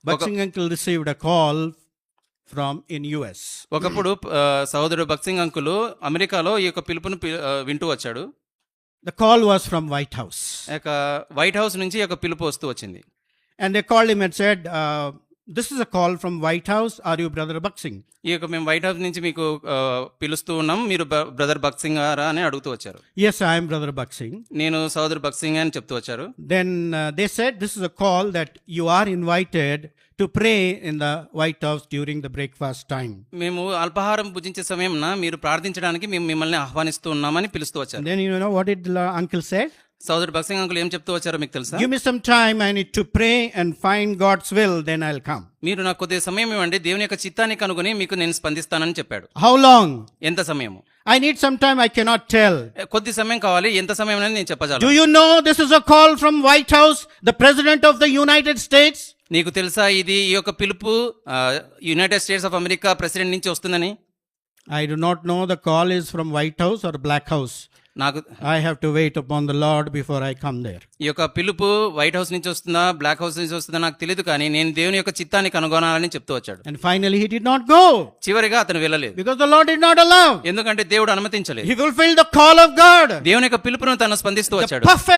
Buxing uncle received a call from in US. ఒకప్పుడు సహోదరుడు భక్సింగ్ uncle అమెరికాలో ఈ యొక్క పిలుపును వింటూ వచ్చాడు. The call was from White House. White house నుంచి ఈ యొక్క పిలుపు వస్తూ వచ్చింది. And they called him and said, this is a call from White House. Are you brother Buxing? ఈ యొక్క మేము వైట్ హౌస్ నుంచి మీకు పిలుస్తూ ఉన్నాం, మీరు బ్రదర్ భక్సింగ్ గారా అని అడుగుతూ వచ్చారు. Yes, I am brother Buxing. నేను సహోదరు భక్సింగ్ అని చెప్తూ వచ్చారు. Then they said, this is a call that you are invited to pray in the White House during the breakfast time. మేము అల్పాహారం భుజించే సమయంన మీరు ప్రార్థించడానికి మేము మిమ్మల్ని ఆహ్వానిస్తూ ఉన్నామని పిలుస్తూ వచ్చారు. Then you know what did the uncle say? సోదరుడు భక్సింగ్ అంకుల్ ఏం చెప్తూ వచ్చారో మీకు తెలుసా? Give me some time, I need to pray and find God's will, then I'll come. మీరు నాకు కొద్దిగా సమయం ఇవ్వండి, దేవుని యొక్క చిత్తాన్ని కనుగొని మీకు నేను స్పందిస్తానని చెప్పాడు. How long? ఎంత సమయము? I need some time, I cannot tell. కొద్ది సమయం కావాలి, ఎంత సమయం అనేది నేను చెప్పజాలను. Do you know this is a call from White House, the President of the United States? నీకు తెలుసా ఇది ఈ యొక్క పిలుపు United states of America president నుంచి వస్తుందని? I do not know the call is from White House or Black House. I have to wait upon the Lord before I come there. ఈ యొక్క పిలుపు వైట్ హౌస్ నుంచి వస్తుందా black house నుంచి వస్తుందా నాకు తెలియదు, కానీ నేను దేవుని యొక్క చిత్తాన్ని కనుగొనాలని చెప్తూ వచ్చాడు. And finally he did not go. చివరిగా అతను వెళ్ళలేదు. Because the Lord did not allow. ఎందుకంటే దేవుడు అనుమతించలేదు. He fulfilled the call of God. దేవుని యొక్క పిలుపును తను స్పందిస్తూ వచ్చాడు. Perfect